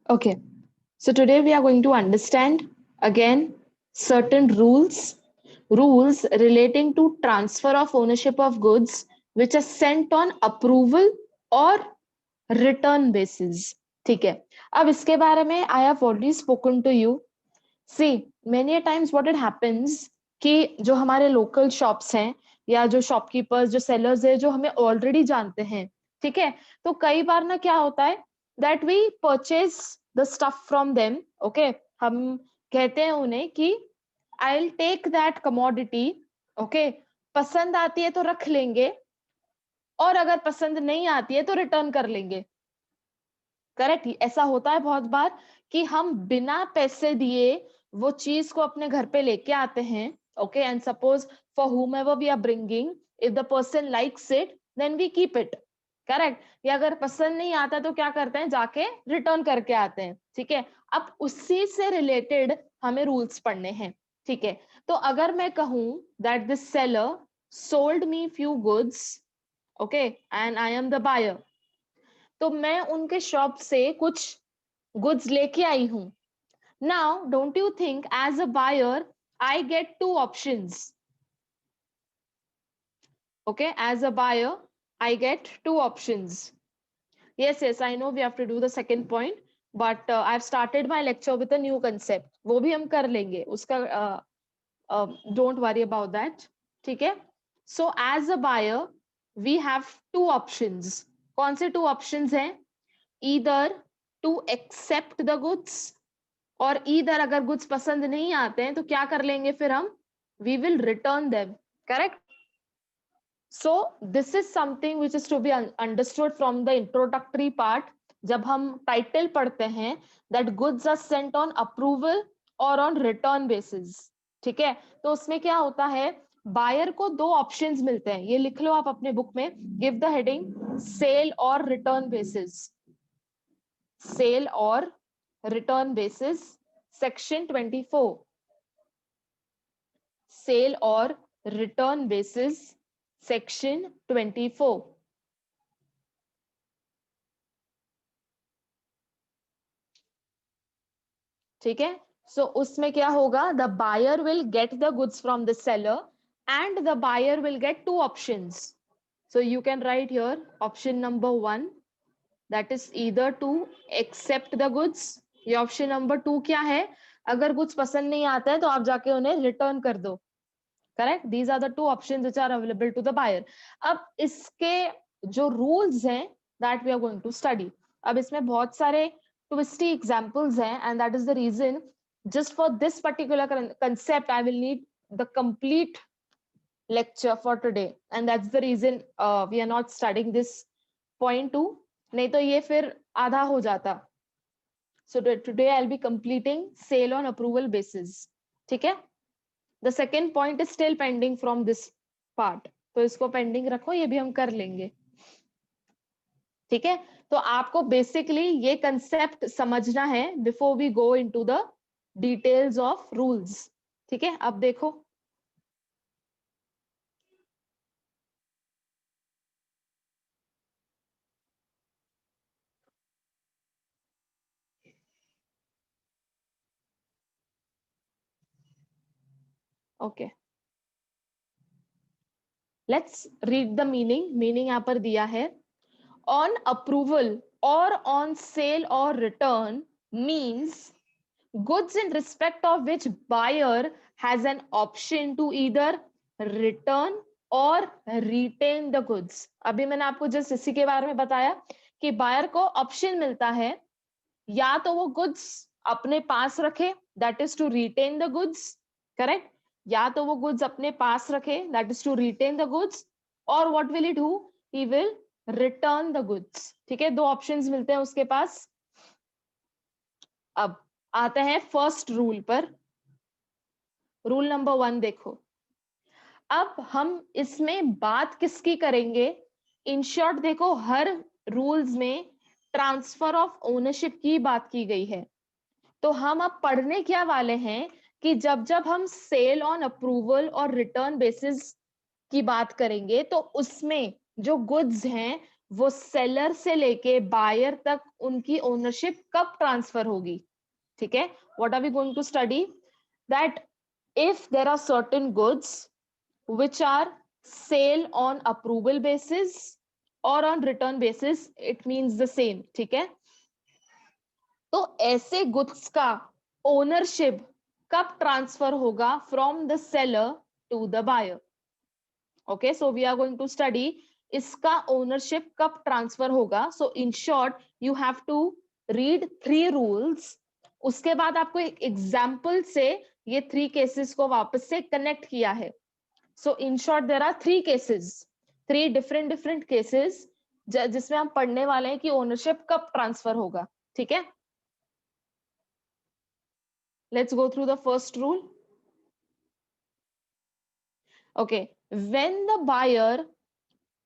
Okay, so today we are going to understand again certain rules relating to transfer of ownership of goods which are sent on approval or return basis. ठीक है, अब इसके बारे में I have already spoken to you. See, many a times what it happens कि जो हमारे local shops हैं या जो शॉपकीपर्स जो सेलर्स है जो हमें ऑलरेडी जानते हैं, ठीक है, तो कई बार ना क्या होता है that we purchase the stuff from them. Okay, हम कहते हैं उन्हें कि I will take that commodity. Okay, पसंद आती है तो रख लेंगे और अगर पसंद नहीं आती है तो रिटर्न कर लेंगे. करेक्ट, ऐसा होता है बहुत बार कि हम बिना पैसे दिए वो चीज को अपने घर पे लेके आते हैं. Okay, and suppose for whomever we are bringing, if the person likes it then we keep it. Correct, या अगर पसंद नहीं आता तो क्या करते हैं, जाके रिटर्न करके आते हैं. ठीक है, अब उसी से रिलेटेड हमें रूल्स पढ़ने हैं. ठीक है, तो अगर मैं कहूं that this seller sold me few goods, okay, and I am the buyer, तो मैं उनके शॉप से कुछ गुड्स लेके आई हूं. Now don't you think as a buyer I get two options. Okay, as a buyer I get two options. yes, I know we have to do the second point, but I've started my lecture with a new concept. वो भी हम कर लेंगे उसका. Don't worry about that. ठीक है, so as a buyer we have two options. कौन से two options हैं? either to accept the goods और either अगर goods पसंद नहीं आते हैं तो क्या कर लेंगे फिर हम, we will return them. correct, so this is something which is to be understood from the introductory part. जब हम टाइटल पढ़ते हैं that goods are sent on approval or on return basis. ठीक है, तो उसमें क्या होता है, बायर को दो ऑप्शंस मिलते हैं. ये लिख लो आप अपने बुक में, गिव द हेडिंग सेल और रिटर्न बेसिस. सेल और रिटर्न बेसिस, सेक्शन 24. सेल और रिटर्न बेसिस, सेक्शन 24. ठीक है, सो उसमें क्या होगा, the buyer will get the goods from the seller and the buyer will get two options. So you can write here option number 1, that is either to accept the goods. ये option number 2 क्या है, अगर goods पसंद नहीं आता है तो आप जाके उन्हें रिटर्न कर दो. Correct, these are the two options which are available to the buyer. अब इसके जो रूल्स हैं that we are going to study. अब इसमें बहुत सारे twisty examples हैं, and that is the reason just for this particular concept I will need the complete lecture for today, and that's the reason we are not studying this point 2. नहीं तो ये फिर आधा हो जाता. So today I'll be completing sale on approval basis. ठीक है, the second point is still pending from this part, तो इसको पेंडिंग रखो, ये भी हम कर लेंगे. ठीक है, तो आपको बेसिकली ये कंसेप्ट समझना है before we go into the details of rules. ठीक है, अब देखो, okay, let's read the meaning यहां पर दिया है. ऑन अप्रूवल और ऑन सेल और return means goods in respect of which buyer has an option to either return or retain the goods. अभी मैंने आपको जस्ट इसी के बारे में बताया कि बायर को ऑप्शन मिलता है, या तो वो गुड्स अपने पास रखे, that is to retain the goods. Correct, या तो वो गुड्स अपने पास रखे, that is to retain the goods, और what will he do, he will return the goods. ठीक है, दो ऑप्शंस मिलते हैं उसके पास. अब आते हैं फर्स्ट रूल पर. रूल नंबर 1 देखो. अब हम इसमें बात किसकी करेंगे, इन शॉर्ट देखो हर रूल्स में ट्रांसफर ऑफ ओनरशिप की बात की गई है. तो हम अब पढ़ने क्या वाले हैं कि जब जब हम सेल ऑन अप्रूवल और रिटर्न बेसिस की बात करेंगे तो उसमें जो गुड्स हैं वो सेलर से लेके बायर तक उनकी ओनरशिप कब ट्रांसफर होगी, ठीक है। What are we going to study, that if there are certain goods which are sale on approval basis or on return basis, it means the same, ठीक है। तो ऐसे गुड्स का ओनरशिप कब ट्रांसफर होगा from the seller to the buyer. Okay, so we are going to study इसका ownership कब transfer होगा। So in short you have to read 3 rules, उसके बाद आपको एक एग्जाम्पल से ये 3 केसेस को वापस से कनेक्ट किया है। So in short, there are 3 cases, 3 different cases जिसमें हम पढ़ने वाले हैं कि ओनरशिप कब ट्रांसफर होगा, ठीक है। Let's go through the first rule. Okay, when the buyer,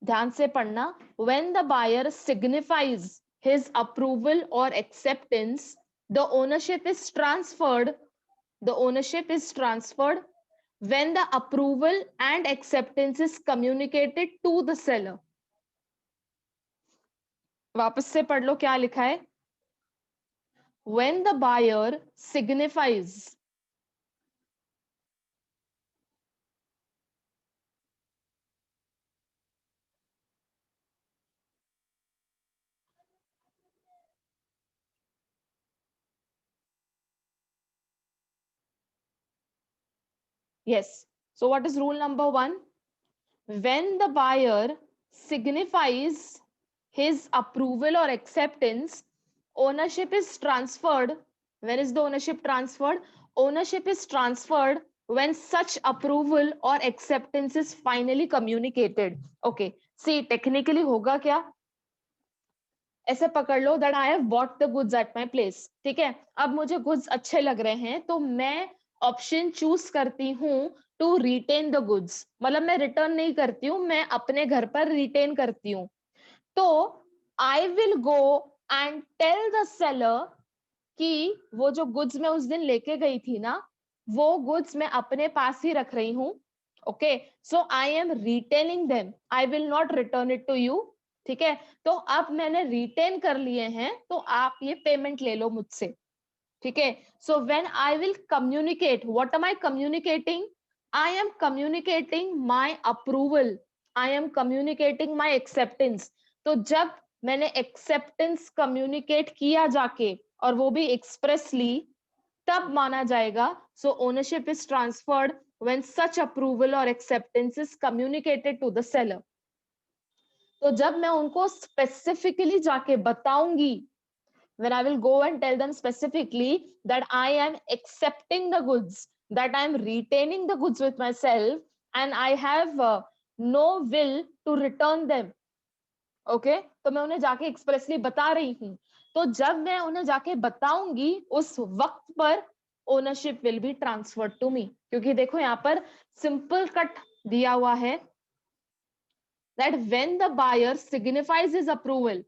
ध्यान से पढ़ना, when the buyer signifies his approval or acceptance, the ownership is transferred. The ownership is transferred when the approval and acceptance is communicated to the seller. वापस से पढ़ लो क्या लिखा है। When the buyer signifies, yes, so what is rule number 1? When the buyer signifies his approval or acceptance, ownership is transferred. When is the ownership transferred? Ownership is transferred when such approval or acceptance is finally communicated. Okay, see, technically होगा क्या, ऐसे पकड़ लो that I have bought the goods at my place, ठीक है। अब मुझे goods अच्छे लग रहे हैं तो मैं ऑप्शन चूज करती हूँ टू रिटेन द गुड्स, मतलब मैं रिटर्न नहीं करती हूँ, मैं अपने घर पर रिटेन करती हूँ। तो I will go and tell the seller कि वो जो गुड्स मैं उस दिन लेके गई थी ना, वो गुड्स मैं अपने पास ही रख रही हूँ। Okay, so I am retaining them, I will not return it to you, ठीक है। तो अब मैंने रिटेन कर लिए हैं तो आप ये पेमेंट ले लो मुझसे, ठीक है। So when I will communicate, what am I communicating, I am communicating my approval, I am communicating my acceptance. तो जब मैंने एक्सेप्टेंस कम्युनिकेट किया जाके और वो भी एक्सप्रेसली, तब माना जाएगा। So ownership is transferred when such approval और acceptance is communicated to the seller. तो जब मैं उनको स्पेसिफिकली जाके बताऊंगी, when I will go and tell them specifically that I am accepting the goods, that I am retaining the goods with myself, and I have no will to return them. Okay, तो मैं उन्हें जाके expressly बता रही हूँ। तो जब मैं उन्हें जाके बताऊंगी उस वक्त पर ownership will be transferred to me, क्योंकि देखो यहाँ पर सिंपल कट दिया हुआ है that when the buyer signifies his approval,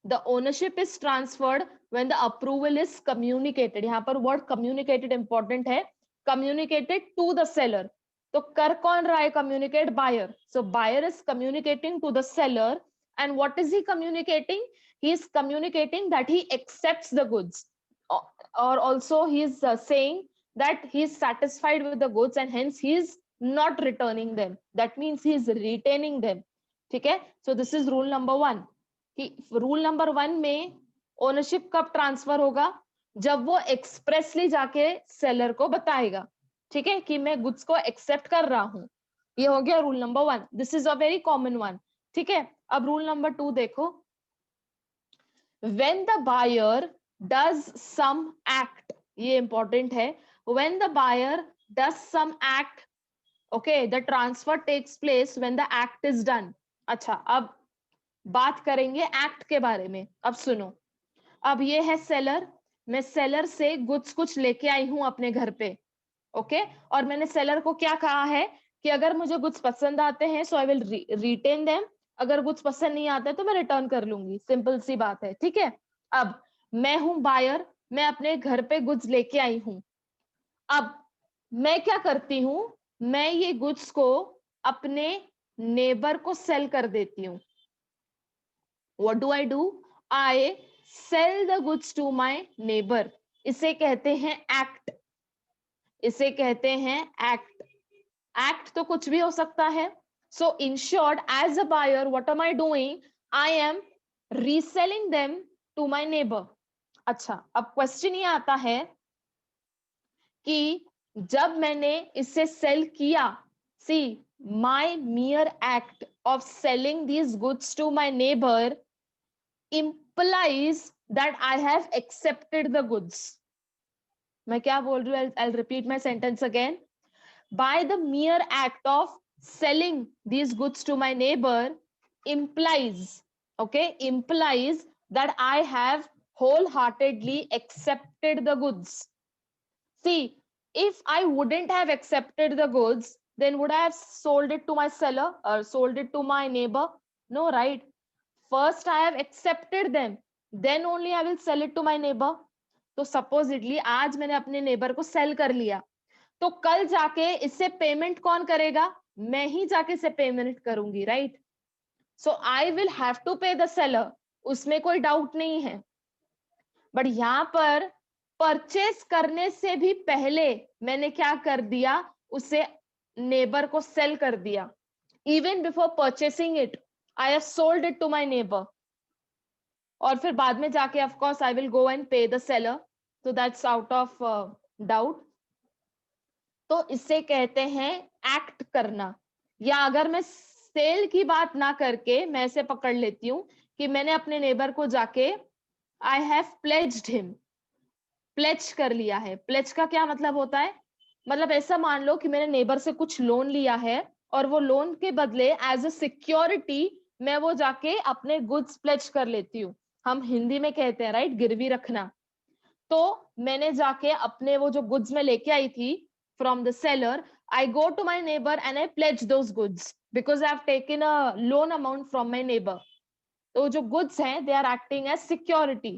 the ownership is transferred when the approval is communicated. यहाँ पर word communicated important है, communicated to the seller. तो कर कौन रहा है communicate? Buyer. So buyer is communicating to the seller, and what is he communicating? He is communicating that he accepts the goods, or also he is saying that he is satisfied with the goods and hence he is not returning them. That means he is retaining them. ठीक है, so this is rule number 1 कि rule number 1 में ownership कब transfer होगा, जब वो expressly जाके seller को बताएगा, ठीक है, कि मैं गुड्स को एक्सेप्ट कर रहा हूं। ये हो गया rule number 1, this is a very common one, ठीक है। अब रूल नंबर 2 देखो, when the buyer does some act, ये इंपॉर्टेंट है, when the buyer does some act, okay, the transfer takes place when the act is done. अच्छा, अब बात करेंगे एक्ट के बारे में। अब सुनो, अब ये है सेलर, मैं सेलर से गुड्स कुछ लेके आई हूं अपने घर पे, ओके, और मैंने सेलर को क्या कहा है कि अगर मुझे गुड्स पसंद आते हैं सो आई विल रिटेन देम, अगर गुड्स पसंद नहीं आते तो मैं रिटर्न कर लूंगी, सिंपल सी बात है, ठीक है। अब मैं हूं बायर, मैं अपने घर पे गुड्स लेके आई हूं। अब मैं क्या करती हूं, मैं ये गुड्स को अपने नेबर को सेल कर देती हूँ, What do I do? I sell the goods to my neighbor. इसे कहते हैं act. इसे कहते हैं act. Act तो कुछ भी हो सकता है. So in short, as a buyer, what am I doing? I am reselling them to my neighbor. अच्छा, अब क्वेश्चन ये आता है कि जब मैंने इसे सेल किया, सी my mere act of selling these goods to my neighbor implies that I have accepted the goods. मैं क्या बोल रही हूँ? I'll repeat my sentence again. By the mere act of selling these goods to my neighbor implies, okay, implies that I have wholeheartedly accepted the goods. See, if I wouldn't have accepted the goods, then would I have sold it to my seller or sold it to my neighbor? No, right? First, I have accepted them. Then only I will sell it to my neighbor. तो supposedly आज मैंने अपने neighbor को sell कर लिया, तो कल जाके इससे पेमेंट कौन करेगा? मैं ही जाके इसे पेमेंट करूंगी, right? So I will have to pay the seller, उसमें कोई डाउट नहीं है. बट यहां पर परचेस करने से भी पहले मैंने क्या कर दिया? उसे नेबर को सेल कर दिया. Even before purchasing it I have sold it to my neighbour. और फिर बाद में जाके of course I will go and pay the seller. So that's out of doubt. तो इसे कहते हैं एक्ट करना. या अगर मैं सेल की बात ना करके मैं इसे पकड़ लेती हूं कि मैंने अपने नेबर को जाके I have pledged him, pledge कर लिया है. प्लेज का क्या मतलब होता है? मतलब ऐसा मान लो कि मैंने नेबर से कुछ लोन लिया है और वो लोन के बदले एज अ सिक्योरिटी मैं वो जाके अपने गुड्स प्लेज कर लेती हूँ. हम हिंदी में कहते हैं राइट, गिरवी रखना. तो मैंने जाके अपने वो जो गुड्स में लेके आई थी from the seller, I go to my neighbor and I pledge those goods because I have taken a loan amount from my neighbor. तो जो goods हैं they are acting as security.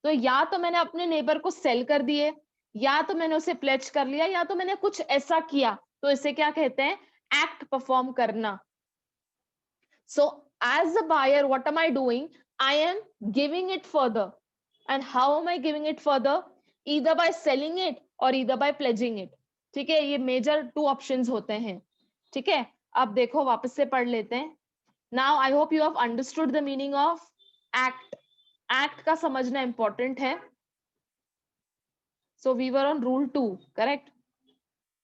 तो या तो मैंने अपने नेबर को सेल कर दिए, या तो मैंने उसे प्लेज कर लिया, या तो मैंने कुछ ऐसा किया. तो इसे क्या कहते हैं? एक्ट परफॉर्म करना. So as a buyer what am I doing? I am giving it further. And how am I giving it further? Either by selling it or either by pledging it. ठीक है, ये major 2 options होते हैं. ठीक है, अब देखो वापस से पढ़ लेते हैं. Now I hope you have understood the meaning of act. Act का समझना इंपॉर्टेंट है. So we were on rule 2, correct?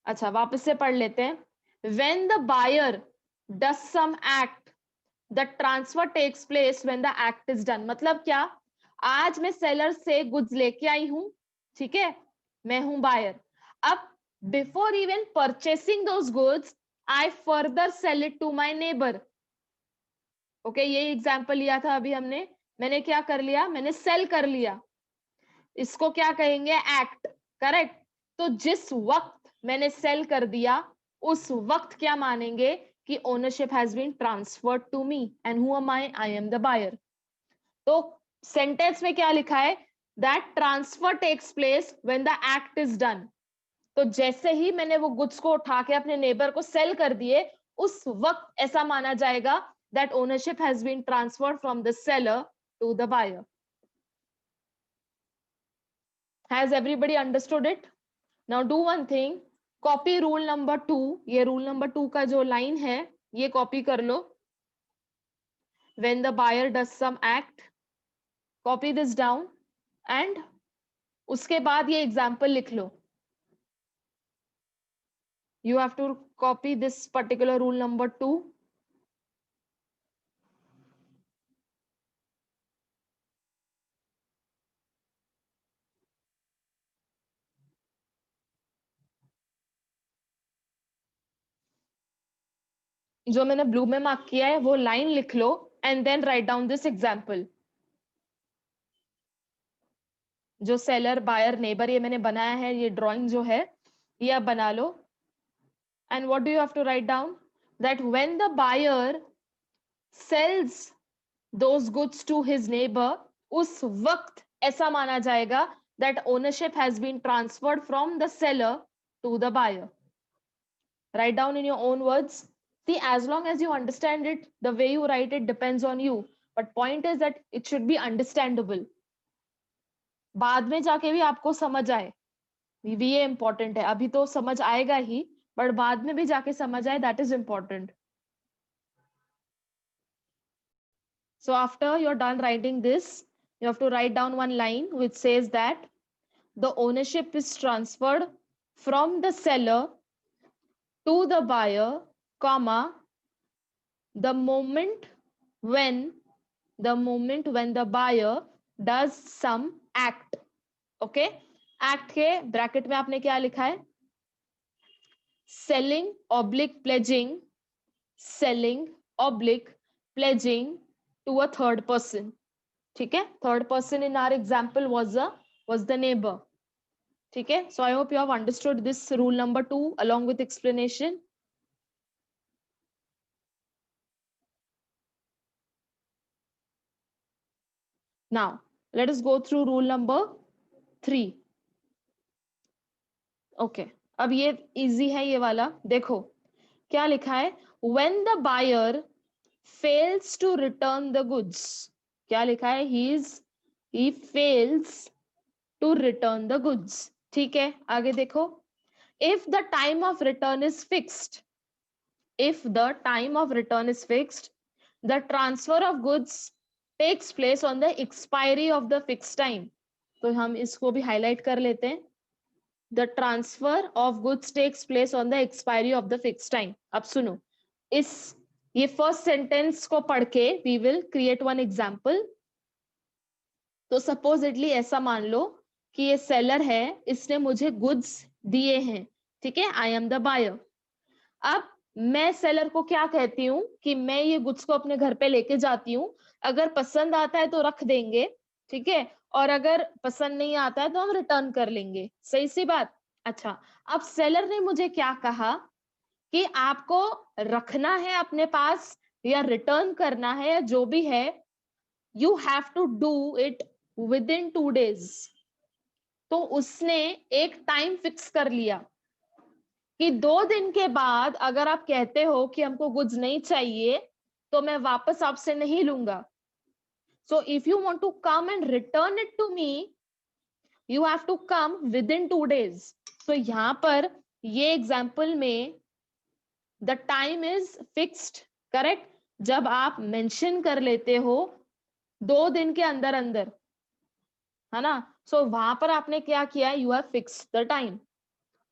अच्छा, वापस से पढ़ लेते हैं. When the buyer does some act, the transfer takes place when the act is done. मतलब क्या? आज मैं सेलर से गुड्स लेके आई हूं, ठीक है, मैं हूं बायर. अब before even purchasing those goods I further sell it to my neighbour. Okay, ये एग्जांपल लिया था अभी हमने. मैंने क्या कर लिया? मैंने सेल कर लिया. इसको क्या कहेंगे? Act, correct? तो जिस वक्त मैंने सेल कर दिया उस वक्त क्या मानेंगे? कि ownership has been transferred to me and who am I? I am the buyer. तो सेंटेंस में क्या लिखा है? That transfer takes place when the act is done. तो जैसे ही मैंने वो गुड्स को उठा के अपने नेबर को सेल कर दिए, उस वक्त ऐसा माना जाएगा that ownership has been transferred from the seller to the buyer. Has everybody understood it? Now do one thing, copy rule number 2. ये rule number 2 का जो line है ये copy कर लो. When the buyer does some act, copy this down and उसके बाद ये example लिख लो. You have to copy this particular rule number 2. जो मैंने ब्लू में मार्क किया है वो लाइन लिख लो and then write down this example. जो सेलर, बायर, नेबर ये मैंने बनाया है, ये ड्राइंग जो है ये आप बना लो. And what do you have to write down? That when the buyer sells those goods to his neighbour, उस वक्त ऐसा माना जाएगा that ownership has been transferred from the seller to the buyer. Write down in your own words. See, as long as you understand it, the way you write it depends on you. But point is that it should be understandable, बाद में जाके भी आपको समझ आए, ये important है। अभी तो समझ आएगा ही, बट बाद में भी जाके समझ आए, that is important. So after you're done writing this, you have to write down one line which says that the ownership is transferred from the seller to the buyer, comma, the moment when the buyer does some act. Okay, act के bracket में आपने क्या लिखा है? selling oblique pledging, selling oblique pledging to a third person. ठीक है, third person in our example was the neighbor. ठीक है, so I hope you have understood this rule number 2 along with explanation. Now let us go through rule number 3. Okay, अब ये easy है ये वाला, देखो क्या लिखा है? when the buyer fails to return the goods, क्या लिखा है? he fails to return the goods. ठीक है, आगे देखो, if the time of return is fixed, the transfer of goods takes place on the expiry of the fixed time. तो हम इसको भी highlight कर लेते हैं, the transfer of goods takes place on the expiry of the fixed time. अब सुनो, ये first sentence को पढ़ के we will create one example. तो supposedly ऐसा मान लो कि ये seller है, इसने मुझे goods दिए हैं, ठीक है, I am the buyer. अब मैं सेलर को क्या कहती हूँ कि मैं ये गुड्स को अपने घर पे लेके जाती हूँ, अगर पसंद आता है तो रख देंगे, ठीक है, और अगर पसंद नहीं आता है तो हम रिटर्न कर लेंगे, सही सी बात। अच्छा, अब सेलर ने मुझे क्या कहा कि आपको रखना है अपने पास या रिटर्न करना है या जो भी है, you have to do it within 2 days. तो उसने एक टाइम फिक्स कर लिया कि 2 दिन के बाद अगर आप कहते हो कि हमको गुड्स नहीं चाहिए तो मैं वापस आपसे नहीं लूंगा. So if you want to come and return it to me, you have to come within 2 days. तो यहां पर ये एग्जाम्पल में the time is fixed, correct, जब आप मेंशन कर लेते हो 2 दिन के अंदर अंदर, है ना, सो वहां पर आपने क्या किया, you have fixed the time,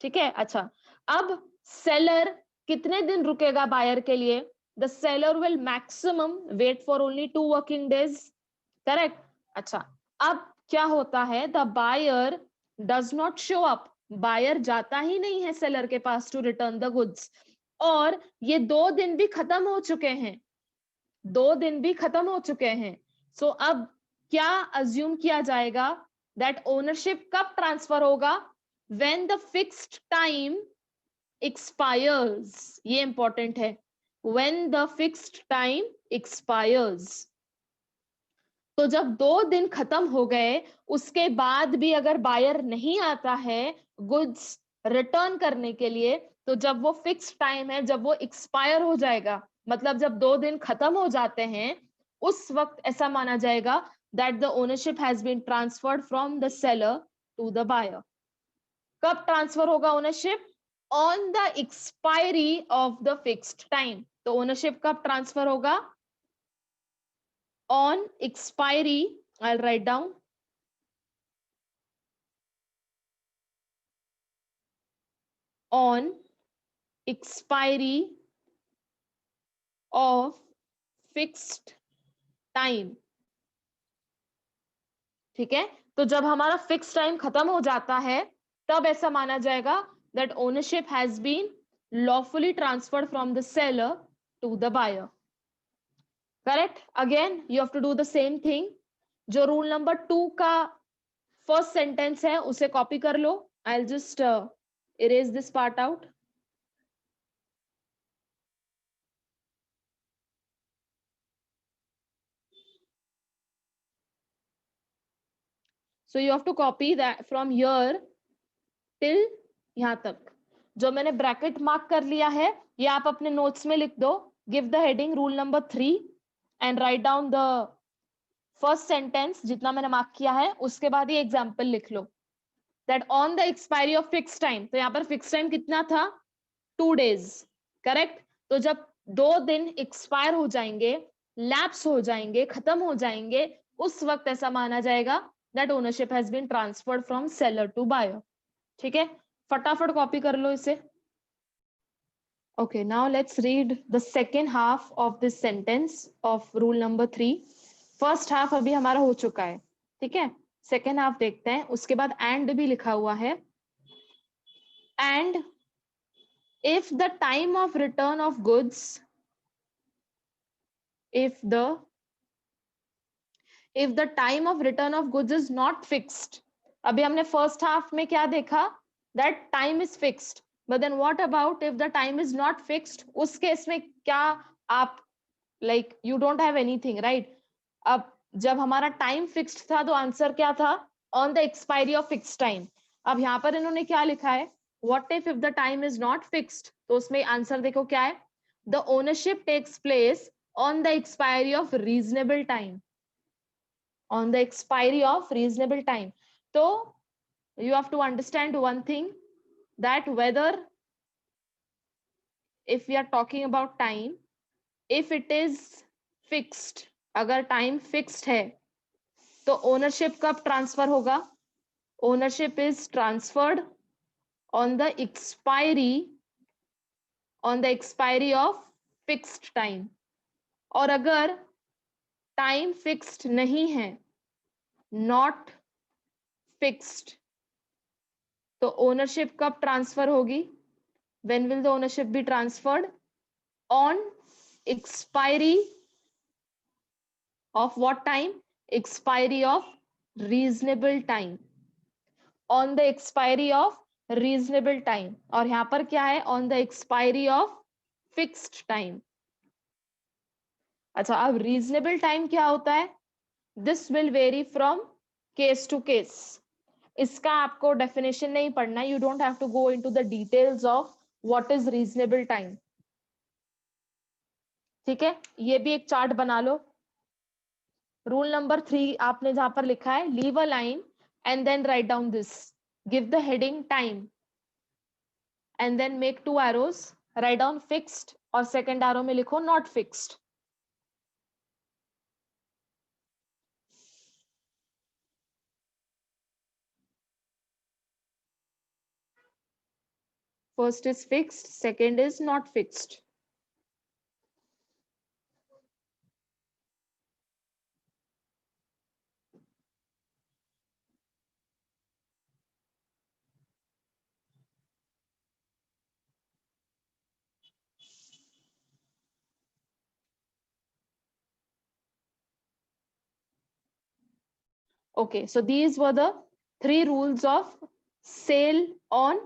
ठीक है. अच्छा, अब सेलर कितने दिन रुकेगा बायर के लिए? The seller will maximum wait for only 2 working days, correct. अच्छा, अब क्या होता है, the buyer does not show up, buyer जाता ही नहीं है सेलर के पास टू रिटर्न द गुड्स, और ये 2 दिन भी खत्म हो चुके हैं, 2 दिन भी खत्म हो चुके हैं. सो अब क्या अज्यूम किया जाएगा, दैट ओनरशिप कब ट्रांसफर होगा? when the fixed time expires. ये इंपॉर्टेंट है, when the fixed time expires. तो जब 2 दिन खत्म हो गए उसके बाद भी अगर बायर नहीं आता है गुड्स रिटर्न करने के लिए, तो जब वो फिक्स टाइम है, जब वो एक्सपायर हो जाएगा, मतलब जब 2 दिन खत्म हो जाते हैं, उस वक्त ऐसा माना जाएगा that the ownership has been transferred from the seller to the buyer. कब ट्रांसफर होगा ownership? On the expiry of the fixed time. तो ओनरशिप कब ट्रांसफर होगा? On expiry, I will write down, on expiry of fixed time. ठीक है, तो जब हमारा फिक्स टाइम खत्म हो जाता है तब ऐसा माना जाएगा that ownership has been lawfully transferred from the seller to the buyer. Correct? Again, you have to do the same thing. जो रूल नंबर 2 का फर्स्ट सेंटेंस है उसे कॉपी कर लो. I'll just erase this part out. So you have to copy that from here till यहां तक. जो मैंने bracket mark कर लिया है ये आप अपने नोट्स में लिख दो. Give the heading rule number 3 and write down the first sentence जितना मैंने मार्क किया है उसके बाद ये एग्जाम्पल लिख लो, that on the expiry of fix time, तो यहाँ पर फिक्स टाइम कितना था, 2 days, करेक्ट। तो जब 2 दिन एक्सपायर हो जाएंगे, लैप्स हो जाएंगे, खत्म हो जाएंगे, उस वक्त ऐसा माना जाएगा that ownership has been transferred from seller to buyer. ठीक है, फटाफट कॉपी कर लो इसे। Okay, now let's read the second half of this sentence of rule number 3. First half अभी हमारा हो चुका है, ठीक है। सेकेंड हाफ देखते हैं, उसके बाद एंड भी लिखा हुआ है। And if the time of return of goods, if the time of return of goods is not fixed, अभी हमने फर्स्ट हाफ में क्या देखा, that time is fixed, but then what about if the time is not fixed, उस case में क्या आप like you don't have anything, right? अब जब हमारा टाइम फिक्स्ड था तो आंसर क्या था, on the expiry of fix time. अब यहाँ पर इन्होंने क्या लिखा है, what if the time is not fixed, तो उसमें आंसर देखो क्या है, the ownership takes place on the expiry of reasonable time, on the expiry of reasonable time. तो you have to understand one thing, that whether if we are talking about time, if it is fixed, अगर time fixed है तो ownership कब transfer होगा, ownership is transferred on the expiry of fixed time. और अगर time fixed नहीं है, not fixed, तो ओनरशिप कब ट्रांसफर होगी, when will the ownership be transferred, on expiry of what time, expiry of reasonable time, on the expiry of reasonable time। और यहां पर क्या है, on the expiry of fixed time। अच्छा, अब reasonable time क्या होता है, this will vary from case to case। इसका आपको definition नहीं पढ़ना, you don't have to go into the details of what is reasonable time। ठीक है, ये भी एक चार्ट बना लो। रूल नंबर 3 आपने जहां पर लिखा है, leave a line and then write down this, give the heading time and then make 2 arrows, write down fixed और सेकंड एरो में लिखो not fixed. First is fixed, second is not fixed. Okay, so these were the 3 rules of sale on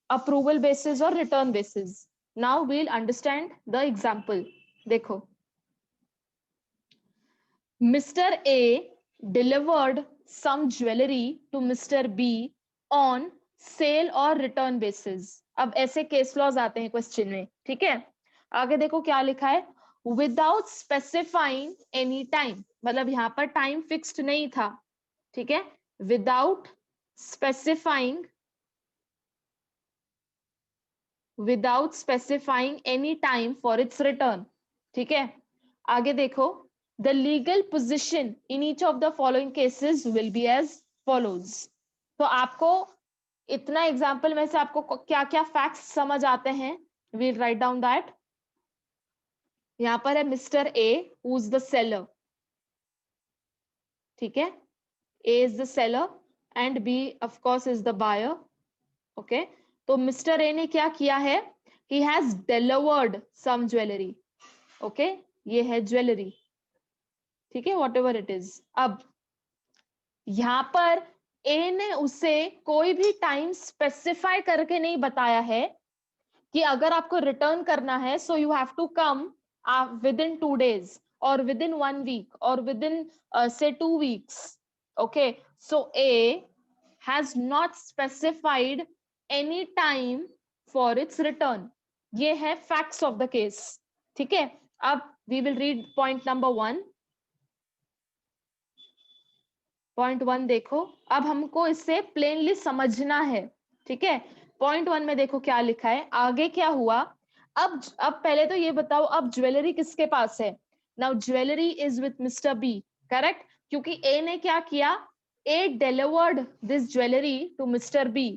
approval basis or return basis. Now we'll understand the example. देखो, Mr. A delivered some jewelry to Mr. B on sale or return basis। अब ऐसे case laws आते हैं question में, ठीक है। आगे देखो क्या लिखा है, विदाउट स्पेसिफाइंग एनी टाइम, मतलब यहाँ पर टाइम फिक्स्ड नहीं था, ठीक है, without specifying any time for its return. ठीक है, आगे देखो, the legal position in each of the following cases will be as follows। तो आपको इतना एग्जाम्पल में से आपको क्या क्या फैक्ट्स समझ आते हैं, we'll write down that। यहां पर है Mr A who is the seller, ठीक है, A is the seller and B of course is the buyer। Okay, तो मिस्टर ए ने क्या किया है, he has delivered some jewelry। Okay, ये है ज्वेलरी, ठीक है, वॉट एवर इट इज। अब यहां पर ए ने उसे कोई भी टाइम स्पेसिफाई करके नहीं बताया है कि अगर आपको रिटर्न करना है so you have to come within 2 days or within 1 week or within say 2 weeks। Okay, so A has not specified any time for its return. ये है फैक्ट्स ऑफ द केस, ठीक है। अब we will read point number 1। Point 1 देखो, अब हमको इससे plainly समझना है, ठीक है। पॉइंट 1 में देखो क्या लिखा है, आगे क्या हुआ। अब पहले तो ये बताओ, अब ज्वेलरी किसके पास है। Now jewellery is with mister B, correct, क्योंकि ए ने क्या किया, A delivered this jewellery to mister B.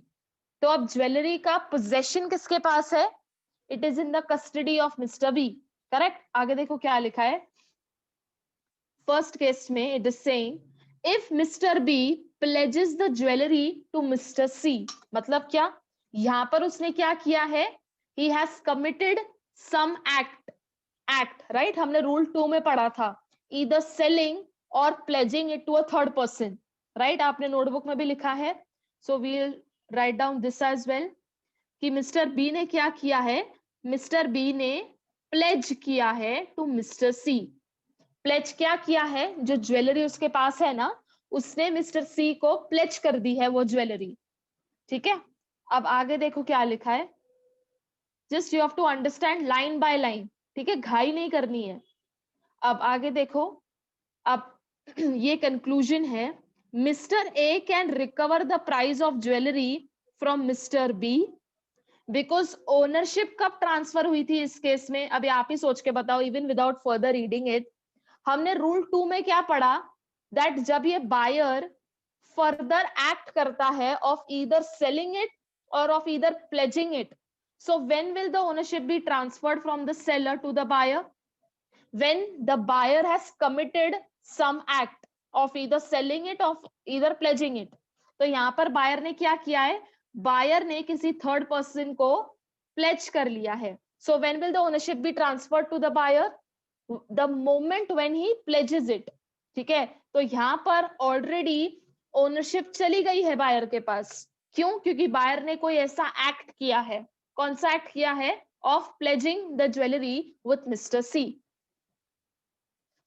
तो अब ज्वेलरी का पोजेशन किसके पास है, it is in the custody of mister B, correct. आगे देखो क्या लिखा है, फर्स्ट केस में it is saying if mister B pledges the jewellery to mister C, मतलब क्या, यहां पर उसने क्या किया है, he has committed some act right, हमने रूल 2 में पढ़ा था, either selling or pledging it to a third person, right, आपने नोटबुक में भी लिखा है। So we'll write down this as well, कि मिस्टर बी ने क्या किया है, मिस्टर बी ने प्लेज किया है टू मिस्टर सी। प्लेज क्या किया है, जो ज्वेलरी उसके पास है ना, उसने मिस्टर सी को प्लेज कर दी है वो ज्वेलरी, ठीक है। अब आगे देखो क्या लिखा है, just you have to understand line by line, ठीक है, घाई नहीं करनी है। अब आगे देखो, अब ये कंक्लूजन है, Mr A can recover the price of jewellery from mister B because ownership कब ट्रांसफर हुई थी इस केस में, अभी आप ही सोच के बताओ, even without further reading it. हमने रूल 2 में क्या पढ़ा, दैट जब ये बायर फर्दर एक्ट करता है ऑफ ईदर सेलिंग इट और of either pledging it, so when will the ownership be transferred from the seller to the buyer, when the buyer has committed some act of either selling it or either pledging it। तो यहां पर buyer ने क्या किया है, buyer ने किसी third person को प्लेज कर लिया है। So when will the ownership be transferred to the buyer, the moment when he pledges it, ठीक है। तो यहां पर ऑलरेडी ओनरशिप चली गई है बायर के पास, क्यों, क्योंकि बायर ने कोई ऐसा एक्ट किया है, कौन सा एक्ट किया है, of pledging the jewellery with mister C.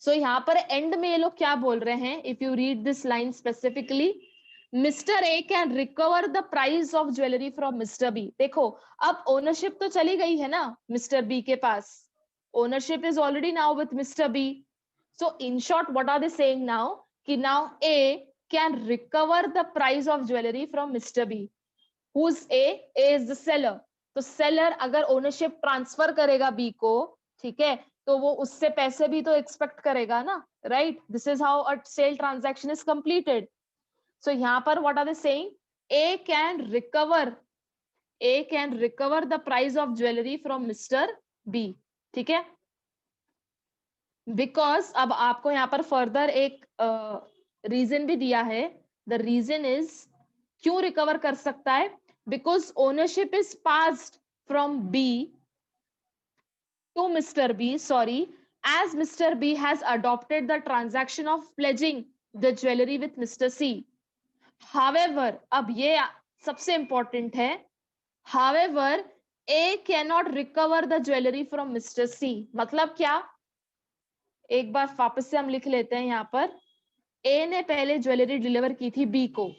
So यहां पर एंड में ये लोग क्या बोल रहे हैं, if you read this line specifically, Mr A can recover the price of jewellery from mister B. देखो, अब ओनरशिप तो चली गई है ना मिस्टर बी के पास, ownership is already now with mister B. So in short what are they saying now, कि now A can recover the price of jewellery from mister B. Who is A is the seller. तो seller अगर ownership transfer करेगा B को, ठीक है, तो वो उससे पैसे भी तो एक्सपेक्ट करेगा ना, right, this is how a sale transaction is completed. So यहां पर what are they saying, A can recover the price of jewellery from mister B, ठीक है। बिकॉज अब आपको यहां पर फर्दर एक रीजन भी दिया है, द रीजन इज क्यों रिकवर कर सकता है, because ownership is passed from B to Mr. B, sorry, as Mr. B has adopted the transaction of pledging the jewelry with Mr. C. However, अब ये सबसे इंपॉर्टेंट है, however, A cannot recover the jewelry from Mr. C. मतलब क्या, एक बार वापस से हम लिख लेते हैं यहां पर, A ने पहले ज्वेलरी डिलीवर की थी B को,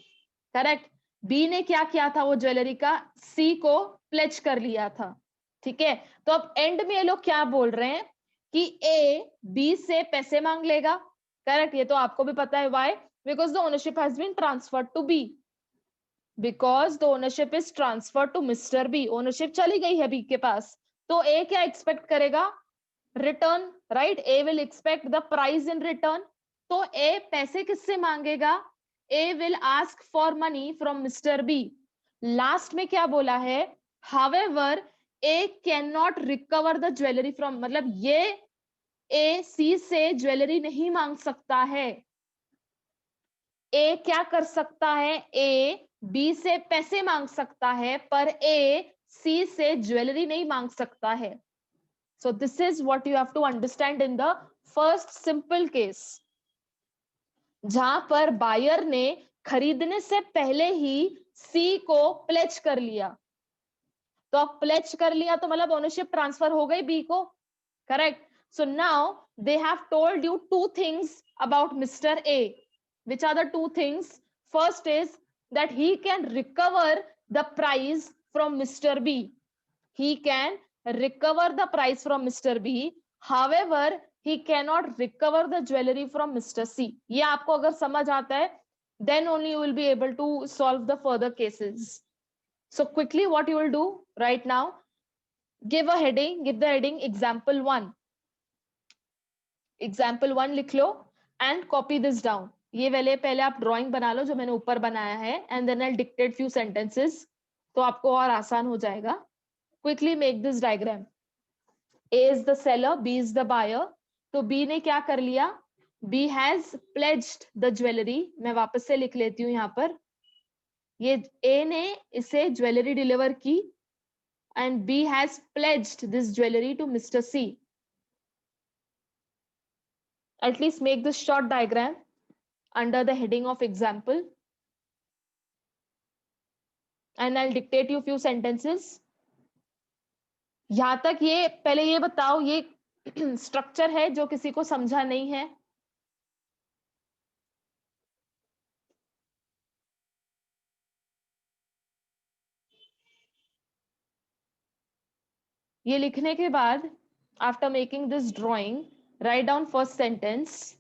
करेक्ट, B ने क्या किया था, वो ज्वेलरी का C को प्लेज कर लिया था, ठीक है। तो अब एंड में ये लोग क्या बोल रहे हैं कि ए बी से पैसे मांग लेगा, करेक्ट, ये तो आपको भी पता है, why, because the ownership has been transferred to B, because the ownership is transferred to mister B, ownership चली गई है बी के पास, तो ए क्या एक्सपेक्ट करेगा, return, right, A will expect the price in return. तो ए पैसे किससे मांगेगा, A will ask for money from mister B. Last में क्या बोला है, however A can not recover the jewellery from, मतलब ये ए सी से ज्वेलरी नहीं मांग सकता है, ए क्या कर सकता है, ए बी से पैसे मांग सकता है, पर ए सी से ज्वेलरी नहीं मांग सकता है। So this is what you have to understand in the first simple case, जहां पर बायर ने खरीदने से पहले ही सी को प्लेज कर लिया। तो अब प्लेज कर लिया तो मतलब ओनरशिप ट्रांसफर हो गई बी को, correct. So now they have told you two things about mister A, which are the two things, first is that he can recover the price from Mr. B, he can recover the price from Mr. B, however he cannot recover the jewelry from Mr. C। ये आपको अगर समझ आता है then only you will be able to solve the further cases. So quickly, what you will do right now, give the heading example 1 लिख लो and copy this down. ये वाले पहले आप ड्राइंग बना लो जो मैंने ऊपर बनाया है, and then I'll dictate few sentences, तो आपको और आसान हो जाएगा. Quickly make this diagram. A is the seller, B is the buyer. तो B ने क्या कर लिया? B has pledged the jewelry. मैं वापस से लिख लेती हूँ यहाँ पर. ये A ने इसे ज्वेलरी डिलीवर की and B has pledged this jewelry to Mr. C. At least make this short diagram under the heading of example. And I'll dictate you few sentences. यहां तक ये पहले ये बताओ, ये स्ट्रक्चर है जो किसी को समझा नहीं है? ये लिखने के बाद after making this drawing, write down first sentence.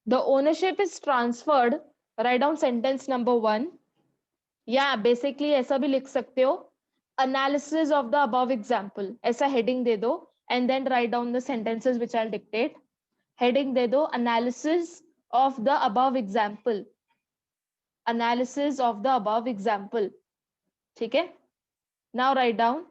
The ownership is transferred. Write down sentence number 1. या बेसिकली ऐसा भी लिख सकते हो, analysis of the above example, ऐसा हेडिंग दे दो and then write down the sentences which I dictate. Heading दे दो analysis of the above example, analysis of the above example. ठीक है, now write down.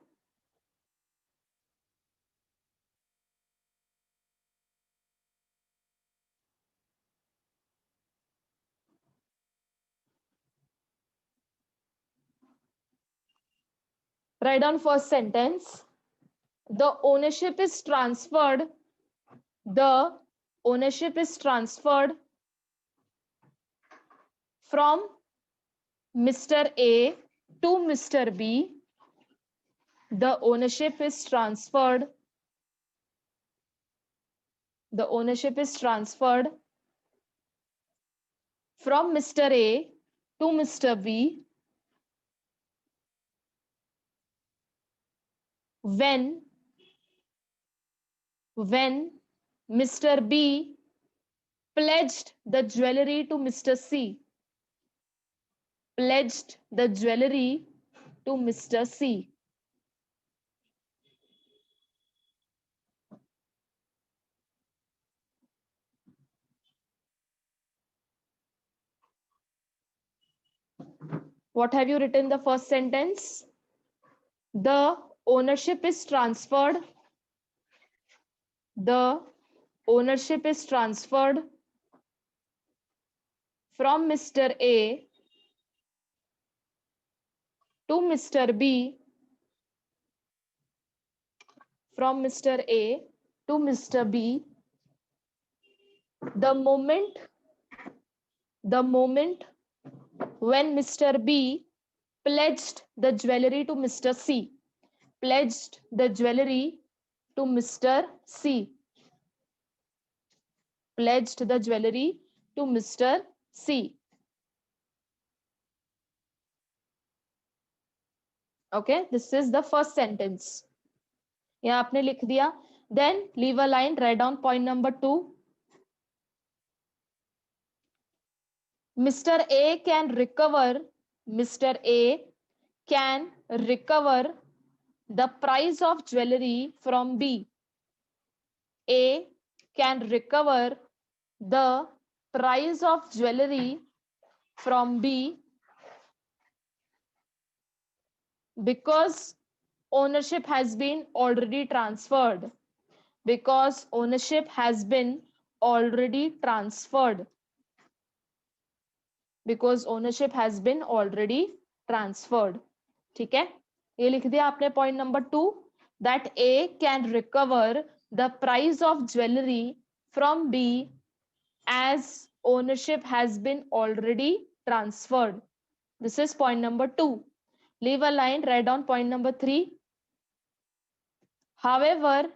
Write down first sentence. The ownership is transferred. The ownership is transferred from Mr. A to Mr. B. The ownership is transferred. The ownership is transferred from Mr. A to Mr. B when Mr. B pledged the jewelry to Mr. C. Pledged the jewelry to Mr. C. What have you written the first sentence? The ownership is transferred. The ownership is transferred from Mr. A to Mr. B. From Mr. A to Mr. B. The moment when Mr. B pledged the jewelry to Mr. C. Pledged the jewelry to Mr. C. Pledged the jewelry to Mr. C. Okay, this is the first sentence. यहाँ आपने लिख दिया. Then leave a line, write down point number 2. Mr. A can recover the price of jewelry from B. A can recover the price of jewelry from B because ownership has been already transferred. Because ownership has been already transferred. Because ownership has been already transferred. ठीक है, ये लिख दिया आपने point number 2, that A can recover the price of jewelry from B as ownership has been already transferred. This is point number 2. Leave a line, write down point number 3. However,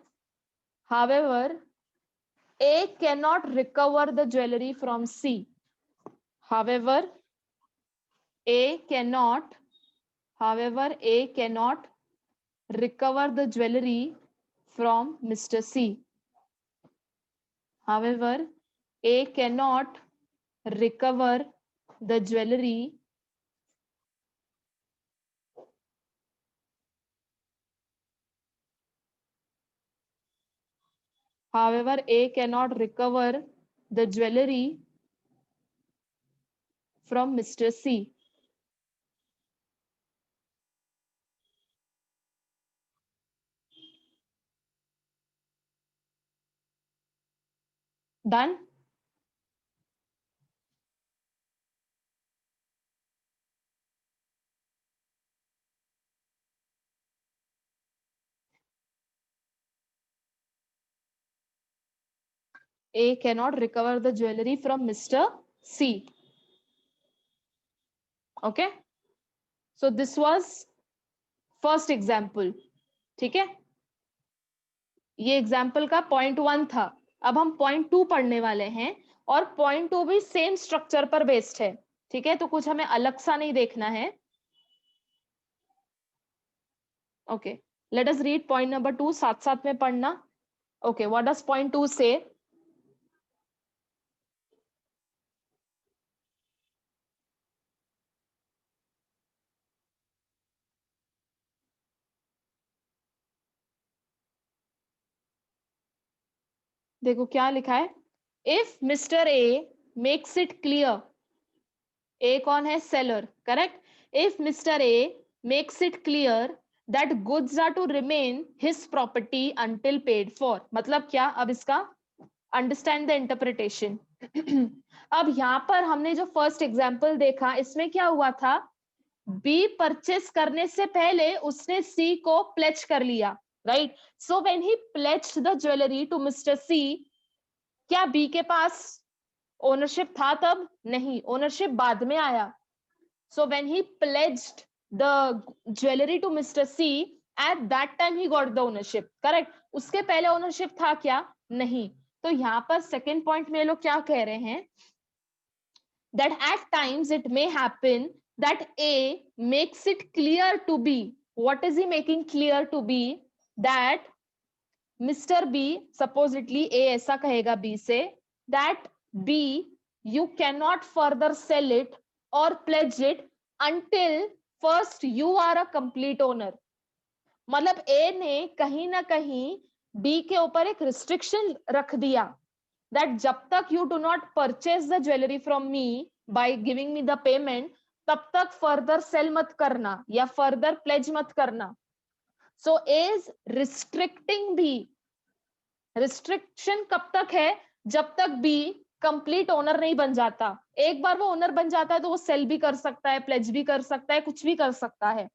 A cannot recover the jewelry from C. However, A cannot recover the jewelry from Mr. C. However, A cannot recover the jewelry However, A cannot recover the jewelry from Mr. C. Done? A cannot recover the jewelry from Mr. C. Okay? So this was first example. ठीक है? ये example का point 1 था. अब हम point 2 पढ़ने वाले हैं और पॉइंट 2 भी सेम स्ट्रक्चर पर बेस्ड है. ठीक है, तो कुछ हमें अलग सा नहीं देखना है. Okay, let us read point number 2, साथ साथ में पढ़ना. ओके, व्हाट डज पॉइंट 2 से? देखो क्या लिखा है. If mister A makes it clear, A कौन है? Seller, correct. If mister A makes it clear that goods are to remain his property until paid for, मतलब क्या? अब इसका अंडरस्टैंड द इंटरप्रिटेशन. अब यहां पर हमने जो फर्स्ट एग्जांपल देखा, इसमें क्या हुआ था? बी परचेस करने से पहले उसने सी को प्लेज कर लिया, right? So when he pledged the jewellery to mister C, क्या बी के पास ओनरशिप था तब? नहीं, ओनरशिप बाद में आया. So when he pledged the jewellery to mister C, at that time he got the ownership, correct. उसके पहले ओनरशिप था क्या? नहीं. तो यहां पर सेकेंड पॉइंट में लोग क्या कह रहे हैं? that at times it may happen that A makes it clear to B. What is he making clear to B? That Mr. B, supposedly A ऐसा कहेगा B से, that B, you cannot further sell it or pledge it until first you are a complete owner. मतलब A ने कहीं ना कहीं B के ऊपर एक रिस्ट्रिक्शन रख दिया that जब तक you do not purchase the jewelry from me by giving me the payment, तब तक further sell मत करना या further pledge मत करना. So A is restricting B. Restriction कब तक है? जब तक B कंप्लीट ओनर नहीं बन जाता. एक बार वो ओनर बन जाता है तो वो सेल भी कर सकता है, प्लेज भी कर सकता है, कुछ भी कर सकता है.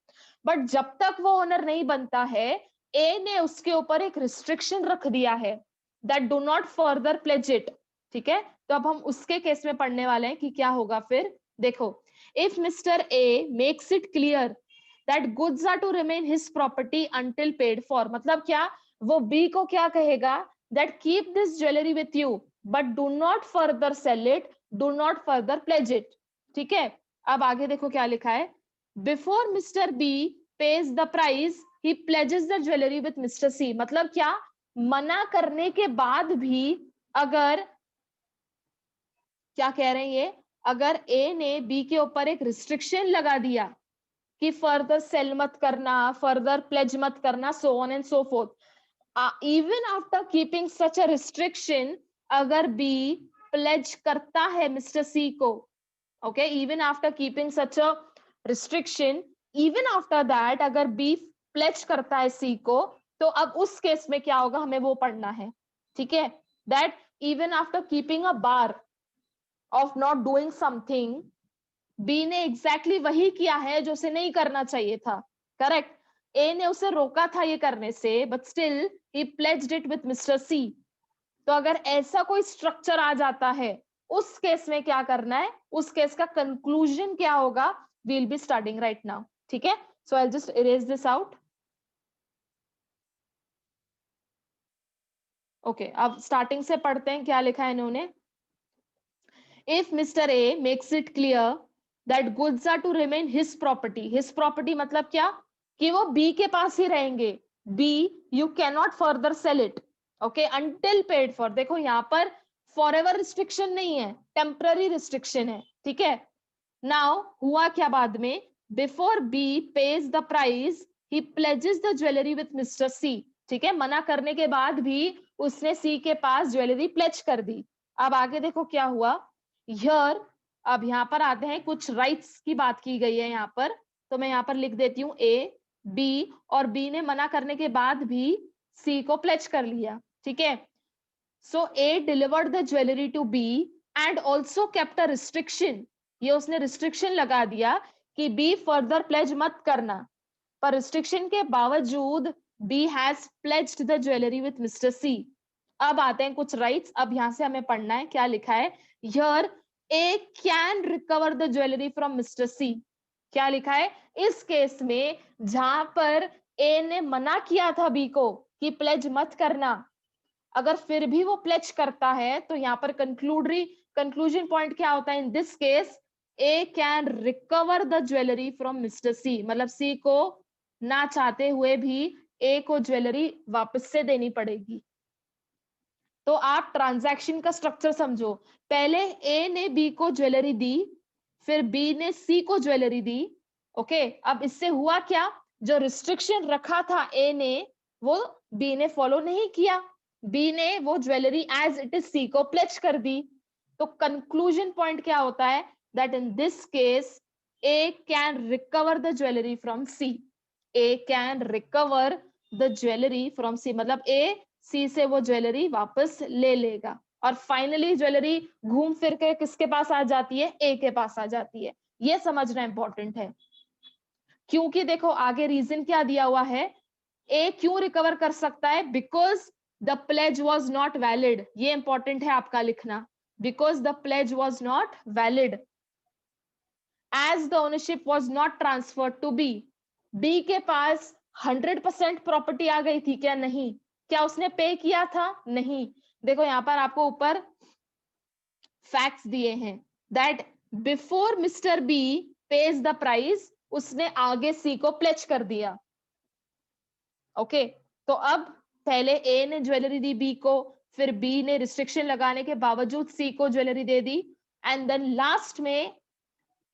बट जब तक वो ओनर नहीं बनता है, A ने उसके ऊपर एक रिस्ट्रिक्शन रख दिया है that do not further pledge it. ठीक है, तो अब हम उसके केस में पढ़ने वाले हैं कि क्या होगा फिर. देखो, if Mr. A makes it clear that goods are to remain his property until paid for, मतलब क्या? वो B को क्या कहेगा? that keep this jewelry with you but do not further sell it, do not further pledge it. ठीक है, अब आगे देखो क्या लिखा है. before Mr. B pays the price, he pledges the jewelry with Mr. C. मतलब क्या? मना करने के बाद भी अगर, क्या कह रहे हैं ये, अगर ए ने बी के ऊपर एक रिस्ट्रिक्शन लगा दिया कि फर्दर सेल मत करना, फर्दर प्लेज मत करना, so on and so fourth, even after keeping such a restriction, अगर बी प्लेज करता है मिस्टर सी को, okay, even after keeping such a restriction, even after that अगर बी प्लेज करता है सी को, तो अब उस केस में क्या होगा, हमें वो पढ़ना है. ठीक है, that even after keeping a bar of not doing something, B ने एग्जैक्टली वही किया है जो उसे नहीं करना चाहिए था, करेक्ट. ए ने उसे रोका था ये करने से, but still he pledged it with mister C. तो अगर ऐसा कोई स्ट्रक्चर आ जाता है, उस केस में क्या करना है, उस केस का कंक्लूजन क्या होगा, we will be studying right now. ठीक है, so I just erase this out. Okay, अब स्टार्टिंग से पढ़ते हैं क्या लिखा है इन्होंने। If mister A makes it clear that goods are to remain his property मतलब क्या, कि वो बी के पास ही रहेंगे, B you can not further sell it, okay, until paid for. देखो यहाँ पर फॉर एवर रिस्ट्रिक्शन नहीं है, टेम्पररी रिस्ट्रिक्शन है, ठीक है। नाउ हुआ क्या बाद में, before B pays the price he pledges the jewellery with mister C, ठीक है, मना करने के बाद भी उसने सी के पास ज्वेलरी प्लेज कर दी। अब आगे देखो क्या हुआ हियर। अब यहाँ पर आते हैं, कुछ राइट्स की बात की गई है यहाँ पर, तो मैं यहाँ पर लिख देती हूँ ए बी, और बी ने मना करने के बाद भी सी को प्लेज कर लिया, ठीक है। So A delivered the jewellery to B and also kept a restriction, ये उसने रिस्ट्रिक्शन लगा दिया कि बी फर्दर प्लेज मत करना, पर रिस्ट्रिक्शन के बावजूद B has pledged the jewellery with mister C. अब आते हैं कुछ राइट्स, अब यहां से हमें पढ़ना है क्या लिखा है here. A can recover the jewellery from mister C, क्या लिखा है इस केस में जहां पर ए ने मना किया था बी को कि प्लेज मत करना, अगर फिर भी वो प्लेज करता है तो यहाँ पर कंक्लूजन पॉइंट क्या होता है in this case, A can recover the jewellery from mister C, मतलब सी को ना चाहते हुए भी ए को ज्वेलरी वापस से देनी पड़ेगी। तो आप ट्रांजैक्शन का स्ट्रक्चर समझो, पहले ए ने बी को ज्वेलरी दी, फिर बी ने सी को ज्वेलरी दी, ओके। अब इससे हुआ क्या, जो रिस्ट्रिक्शन रखा था ए ने वो बी ने फॉलो नहीं किया, बी ने वो jewellery as it is C को प्लेज कर दी। तो कंक्लूजन पॉइंट क्या होता है, that in this case A can recover the jewellery from C, A can recover the jewellery from C, मतलब ए सी से वो ज्वेलरी वापस ले लेगा, और फाइनली ज्वेलरी घूम फिर के किसके पास आ जाती है, ए के पास आ जाती है। ये समझना इंपॉर्टेंट है, क्योंकि देखो आगे रीजन क्या दिया हुआ है, ए क्यों रिकवर कर सकता है, because the pledge was not valid, ये इंपॉर्टेंट है आपका लिखना, because the pledge was not valid as the ownership was not transfer to B, B के पास 100% प्रॉपर्टी आ गई थी क्या, नहीं, क्या उसने पे किया था, नहीं। देखो यहां पर आपको ऊपर फैक्ट्स दिए हैं that before Mr B pays the price, उसने आगे सी को प्लेज कर दिया, ओके। तो अब पहले ए ने ज्वेलरी दी बी को, फिर बी ने रिस्ट्रिक्शन लगाने के बावजूद सी को ज्वेलरी दे दी, एंड देन लास्ट में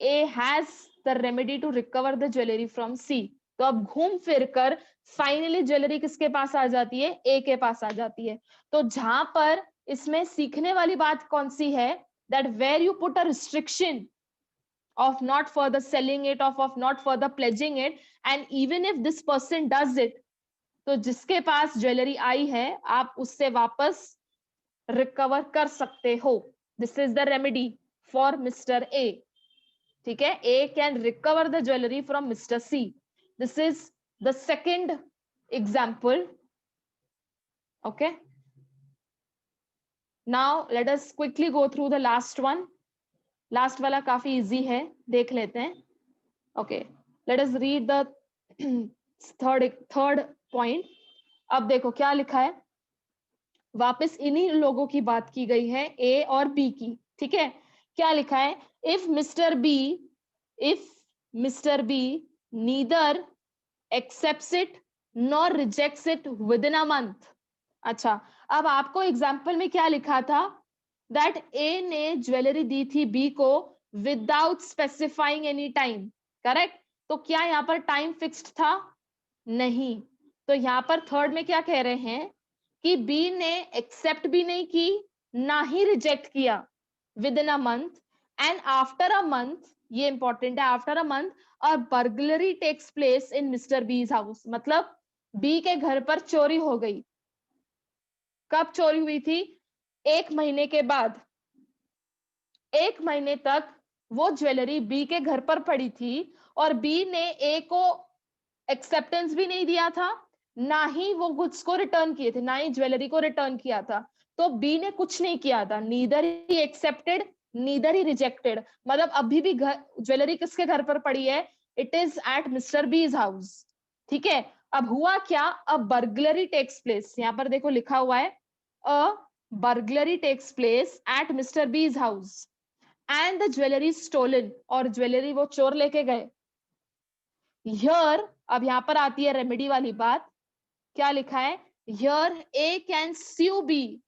A has the remedy to recover the jewellery from C. तो अब घूम फिर कर फाइनली ज्वेलरी किसके पास आ जाती है, ए के पास आ जाती है। तो जहां पर इसमें सीखने वाली बात कौन सी है, that where you put a restriction of not further selling it, of not further pledging it, and even if this person does it, तो जिसके पास ज्वेलरी आई है आप उससे वापस रिकवर कर सकते हो। This is the remedy for mister A, ठीक है, A can recover the jewellery from mister C. This is the second example, okay. Now let us quickly go through the last one, last वाला काफी easy है, देख लेते हैं, okay. Let us read the third point. अब देखो क्या लिखा है, वापस इन्हीं लोगों की बात की गई है, ए और बी की, ठीक है। क्या लिखा है, if mister B neither accepts it nor rejects it within a month. अच्छा, अब आपको एग्जाम्पल में क्या लिखा था, दैट ए ने ज्वेलरी दी थी बी को without specifying any time, correct. तो क्या यहाँ पर टाइम फिक्स्ड था, नहीं। तो यहाँ पर थर्ड में क्या कह रहे हैं कि बी ने एक्सेप्ट भी नहीं की ना ही रिजेक्ट किया within a month, and after a month, ये इंपॉर्टेंट है, आफ्टर अ मंथ और burglary takes place in Mr B's house, मतलब बी के घर पर चोरी हो गई। कब चोरी हुई थी, 1 महीने के बाद। 1 महीने तक वो ज्वेलरी बी के घर पर पड़ी थी और बी ने ए को एक्सेप्टेंस भी नहीं दिया था, ना ही वो गुड्स को रिटर्न किए थे, ना ही ज्वेलरी को रिटर्न किया था। तो बी ने कुछ नहीं किया था, neither he accepted neither he rejected, मतलब अभी भी ज्वेलरी किसके घर पर पड़ी है, it is at mister B's house, ठीक है। अब हुआ क्या, अब बर्गलरी टेक्स प्लेस, यहां पर देखो लिखा हुआ है a burglary takes place at Mr. B's house and the jewelry is stolen, और ज्वेलरी वो चोर लेके गए. Here, अब यहां पर आती है रेमेडी वाली बात. क्या लिखा है? Here A can sue B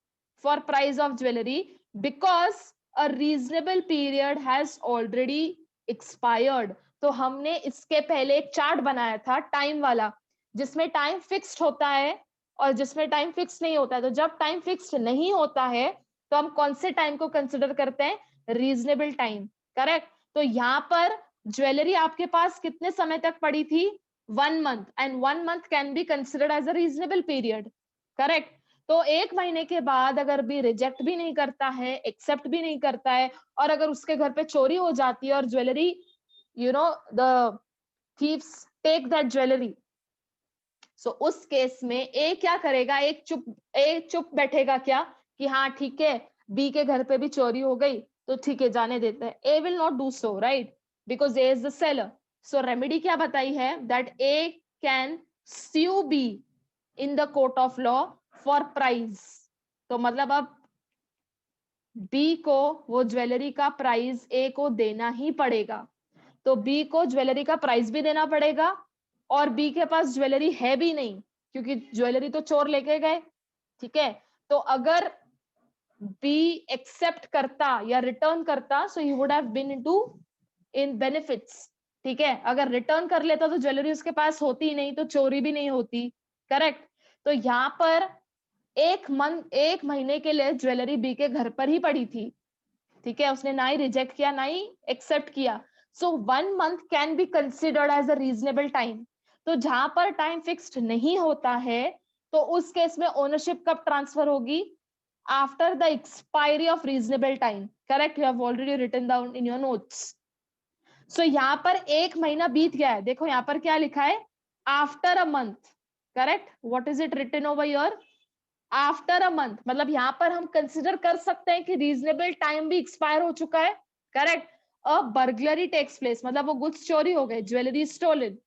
for price of jewelry because a reasonable period has already expired. तो हमने इसके पहले एक चार्ट बनाया था टाइम वाला, जिसमें टाइम फिक्स्ड होता है और जिसमें टाइम फिक्स नहीं होता है. तो जब टाइम फिक्स्ड नहीं होता है तो हम कौन से टाइम को कंसिडर करते हैं? Reasonable time. करेक्ट. तो यहां पर ज्वेलरी आपके पास कितने समय तक पड़ी थी? 1 month, and 1 month can be considered as a reasonable period. Correct. तो एक महीने के बाद अगर भी रिजेक्ट भी नहीं करता है, एक्सेप्ट भी नहीं करता है, और अगर उसके घर पे चोरी हो जाती है और jewellery, you know, the thieves take that jewellery, so उस केस में ए क्या करेगा? एक चुप बैठेगा क्या कि हाँ ठीक है, बी के घर पे भी चोरी हो गई तो ठीक है, जाने देते हैं. A will not do so, right, because A is the seller. So remedy क्या बताई है? That A can sue B in the court of law for price. तो मतलब अब बी को वो ज्वेलरी का प्राइस ए को देना ही पड़ेगा. तो बी को ज्वेलरी का प्राइस भी देना पड़ेगा, और बी के पास ज्वेलरी है भी नहीं क्योंकि ज्वेलरी तो चोर लेके गए. ठीक है. तो अगर बी एक्सेप्ट करता या रिटर्न करता, so he would have been in benefits. ठीक है. अगर रिटर्न कर लेता तो ज्वेलरी उसके पास होती ही नहीं, तो चोरी भी नहीं होती. करेक्ट. तो यहां पर एक महीने के लिए ज्वेलरी बी के घर पर ही पड़ी थी. ठीक है. उसने ना ही रिजेक्ट किया ना ही एक्सेप्ट किया. So 1 month can be considered as a reasonable time. तो जहां पर टाइम फिक्स्ड नहीं होता है तो उस केस में ओनरशिप कब ट्रांसफर होगी? After the expiry of reasonable time. Correct. You have already written down in your notes. So यहां पर एक महीना बीत गया है. देखो यहां पर क्या लिखा है? After a month. Correct. What is it written over your? After a month. मतलब यहां पर हम कंसिडर कर सकते हैं कि रीजनेबल टाइम भी एक्सपायर हो चुका है. Correct. A burglary takes place, मतलब वो गुड्स चोरी हो गए, jewellery stolen.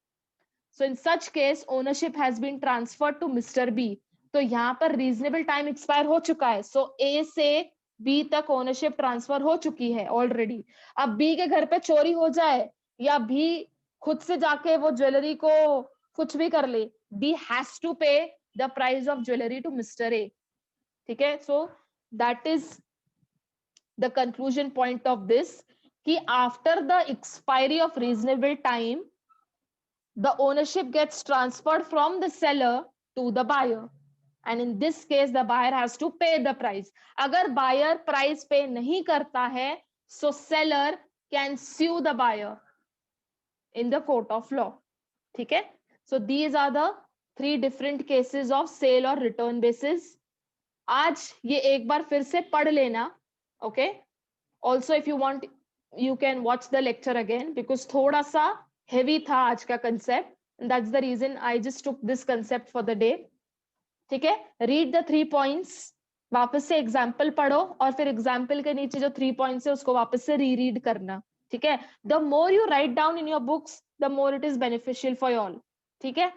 So in such case ownership has been transferred to mister B. तो यहां पर रीजनेबल टाइम एक्सपायर हो चुका है. सो ए से बी तक ओनरशिप ट्रांसफर हो चुकी है ऑलरेडी. अब बी के घर पे चोरी हो जाए या बी खुद से जाके वो ज्वेलरी को कुछ भी कर ले, B has to pay the price of jewellery to mister A. ठीक है. So that is the conclusion point of this, कि after the expiry of reasonable time the ownership gets transferred from the seller to the buyer, and in this case the buyer has to pay the price. अगर buyer price pay नहीं करता है, so seller can sue the buyer in the court of law. ठीक है. So these are the 3 different cases of sale or return basis. आज ये एक बार फिर से पढ़ लेना. Okay. Also if you want you can watch the lecture again because थोड़ा सा हेवी था आज का concept. That's the reason I just took this concept for the day. ठीक है. रीड द 3 पॉइंट्स, वापस से एग्जाम्पल पढ़ो और फिर एग्जाम्पल के नीचे जो 3 पॉइंट्स है उसको वापस से रीड करना. ठीक है. The more you write down in your books the more it is beneficial for all. ठीक है.